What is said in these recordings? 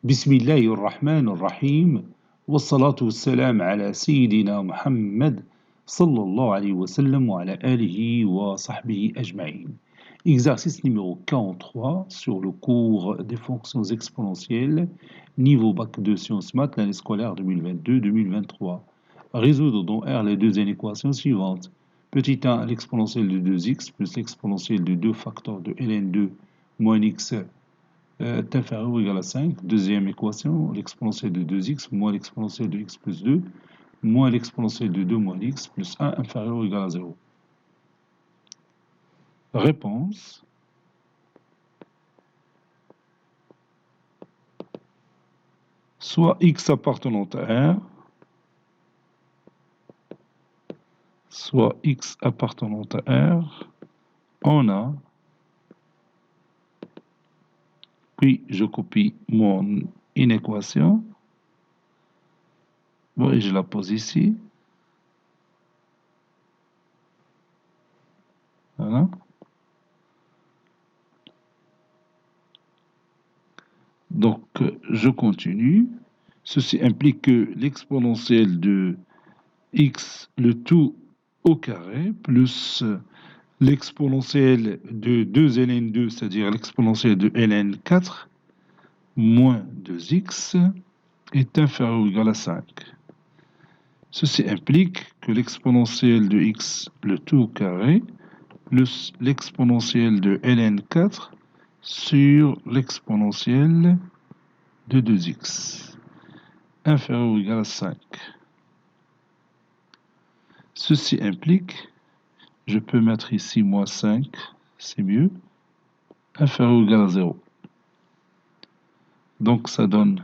بسم الله الرحمن الرحيم والصلاة والسلام على سيدنا محمد صلى الله عليه وسلم وعلى آله وصحبه أجمعين. Exercice numéro 43 sur le cours des fonctions exponentielles, niveau bac 2 sciences maths, l'année scolaire 2022-2023. Résoudre dans R les deuxièmes équations suivantes. Petit 1, l'exponentielle de 2x plus l'exponentielle de 2 facteurs de ln2 moins x est inférieur ou égal à 5. Deuxième équation, l'exponentielle de 2x moins l'exponentielle de x plus 2 moins l'exponentielle de 2 moins x plus 1 inférieur ou égal à 0. Réponse. Soit x appartenant à R, soit x appartenant à R, on a, puis je copie mon inéquation, bon, et je la pose ici, voilà. Donc, je continue. Ceci implique que l'exponentielle de x, le tout au carré, plus l'exponentielle de 2 ln2, c'est-à-dire l'exponentielle de ln4, moins 2x, est inférieur ou égal à 5. Ceci implique que l'exponentielle de x, le tout au carré, plus l'exponentielle de ln4 sur l'exponentielle de 2x, inférieur ou égal à 5. Ceci implique, je peux mettre ici moins 5, c'est mieux, inférieur ou égal à 0. Donc ça donne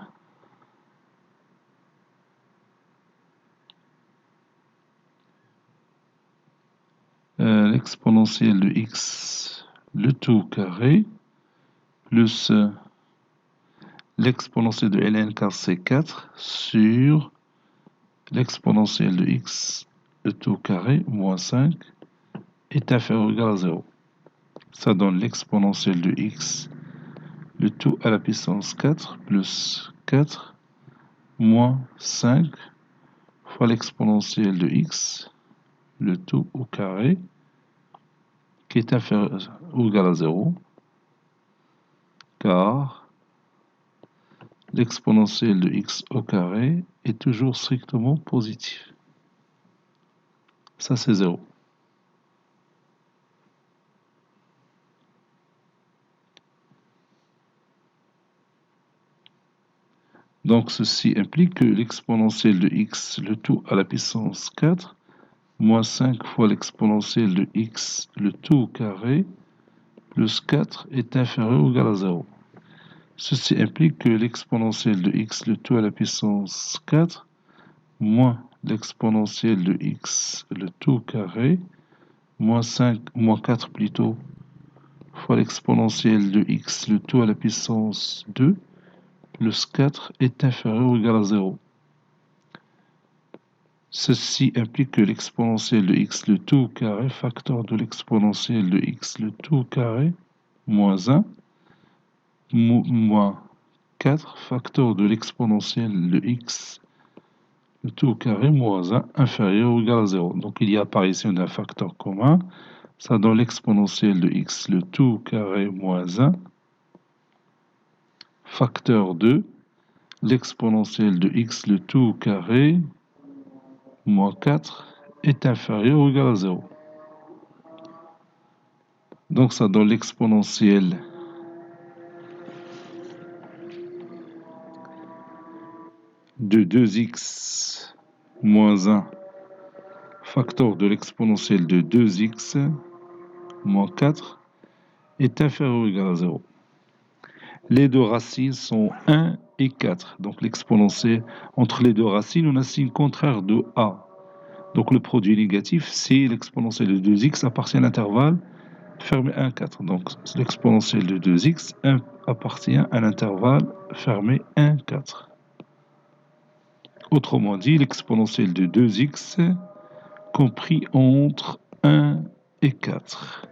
l'exponentielle de x, le tout au carré, plus l'exponentielle de ln4, c'est 4, sur l'exponentielle de x, le tout au carré, moins 5, est inférieur ou égal à 0. Ça donne l'exponentielle de x, le tout à la puissance 4, plus 4, moins 5, fois l'exponentielle de x, le tout au carré, qui est inférieur ou égal à 0, car l'exponentielle de x au carré est toujours strictement positif. Ça, c'est 0. Donc, ceci implique que l'exponentielle de x, le tout à la puissance 4, moins 5 fois l'exponentielle de x, le tout au carré, plus 4 est inférieur ou égal à 0. Ceci implique que l'exponentielle de x, le tout à la puissance 4, moins l'exponentielle de x, le tout au carré, moins 4 plutôt, fois l'exponentielle de x, le tout à la puissance 2, plus 4 est inférieur ou égal à 0. Ceci implique que l'exponentielle de x, le tout au carré, facteur de l'exponentielle de x, le tout au carré, moins 1, moins 4, facteur de l'exponentielle de x, le tout au carré, moins 1, inférieur ou égal à 0. Donc il y a apparition d'un facteur commun. Ça donne l'exponentielle de x, le tout au carré, moins 1, facteur 2, l'exponentielle de x, le tout au carré, moins 4, est inférieur ou égal à 0. Donc ça donne l'exponentielle de 2x moins 1, facteur de l'exponentielle de 2x moins 4, est inférieur ou égal à 0. Les deux racines sont 1 et 4. Donc l'exponentielle entre les deux racines, on a signe contraire de a. Donc le produit négatif, c'est l'exponentielle de 2x appartient à l'intervalle fermé 1, 4. Donc l'exponentielle de 2x appartient à l'intervalle fermé 1, 4. Autrement dit, l'exponentielle de 2x compris entre 1 et 4.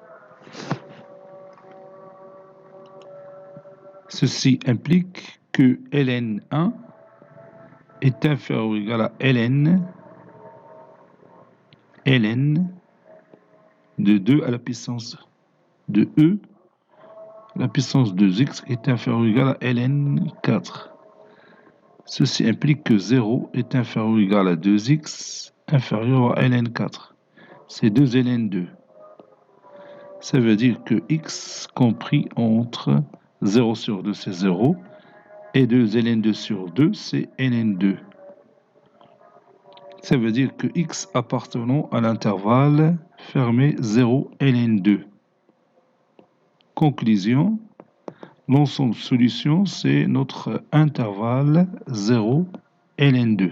Ceci implique que ln1 est inférieur ou égal à ln de 2 à la puissance de e, la puissance de x est inférieure ou égale à ln4. Ceci implique que 0 est inférieur ou égal à 2x inférieur à ln4. C'est 2 ln2. Ça veut dire que x compris entre 0 sur 2, c'est 0, et 2 ln2 sur 2, c'est ln2. Ça veut dire que x appartenant à l'intervalle fermé 0 ln2. Conclusion, l'ensemble solution, c'est notre intervalle 0 ln2.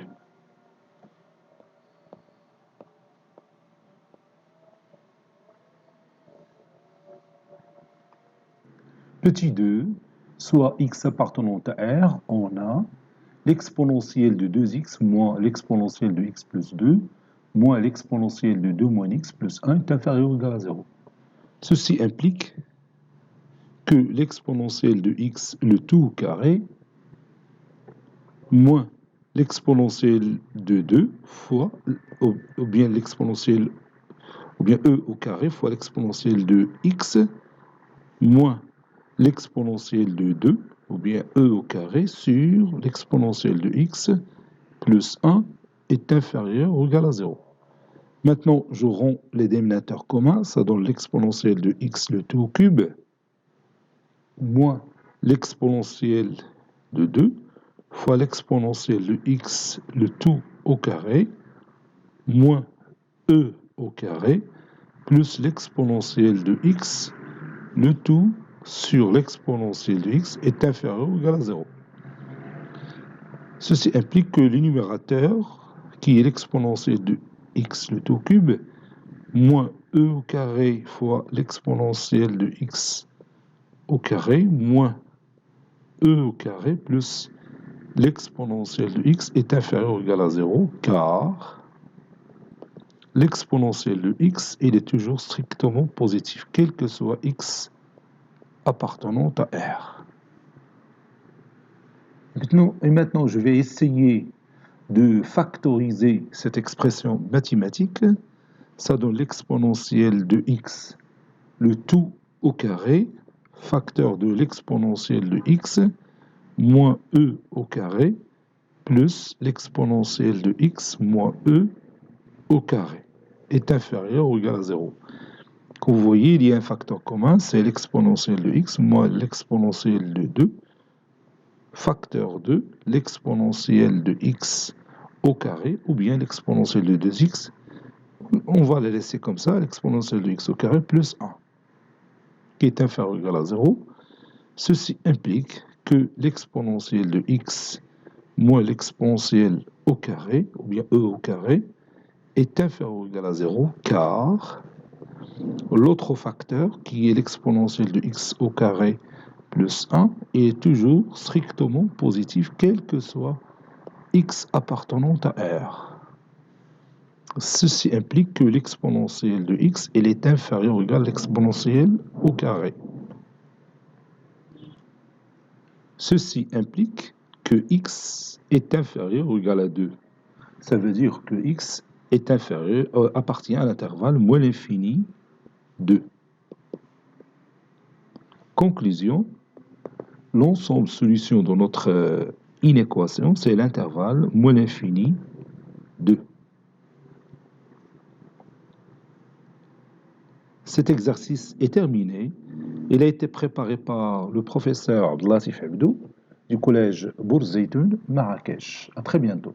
Petit 2, soit x appartenant à R, on a l'exponentielle de 2x moins l'exponentielle de x plus 2 moins l'exponentielle de 2 moins x plus 1 est inférieur ou égal à 0. Ceci implique que l'exponentielle de x, le tout au carré, moins l'exponentielle de 2 fois, ou bien l'exponentielle, ou bien e au carré fois l'exponentielle de x, moins l'exponentielle de 2, ou bien e au carré, sur l'exponentielle de x plus 1 est inférieur ou égal à 0. Maintenant, je rends les dénominateurs communs, ça donne l'exponentielle de x le tout au cube, moins l'exponentielle de 2, fois l'exponentielle de x le tout au carré, moins e au carré, plus l'exponentielle de x, le tout sur l'exponentielle de x est inférieur ou égal à 0. Ceci implique que le numérateur, qui est l'exponentielle de x le tout cube, moins e au carré fois l'exponentielle de x au carré, moins e au carré plus l'exponentielle de x est inférieur ou égal à 0, car l'exponentielle de x, il est toujours strictement positif, quel que soit x appartenant à R. Maintenant, je vais essayer de factoriser cette expression mathématique. Ça donne l'exponentielle de x, le tout au carré, facteur de l'exponentielle de x, moins e au carré, plus l'exponentielle de x moins e au carré, est inférieur ou égal à 0. Comme vous voyez, il y a un facteur commun, c'est l'exponentielle de x moins l'exponentielle de 2, facteur de l'exponentielle de x au carré, ou bien l'exponentielle de 2x, on va la laisser comme ça, l'exponentielle de x au carré plus 1, qui est inférieur ou égal à 0. Ceci implique que l'exponentielle de x moins l'exponentielle au carré, ou bien e au carré, est inférieur ou égal à 0, car l'autre facteur, qui est l'exponentielle de x au carré plus 1, est toujours strictement positif, quel que soit x appartenant à R. Ceci implique que l'exponentielle de x elle est inférieure ou égale à l'exponentielle au carré. Ceci implique que x est inférieur ou égal à 2. Ça veut dire que x est inférieur, appartient à l'intervalle moins l'infini 2. Conclusion, l'ensemble solution de notre inéquation, c'est l'intervalle moins l'infini 2. Cet exercice est terminé. Il a été préparé par le professeur Abdelatif Abdou du collège Bourz Zeytoun, Marrakech. À très bientôt.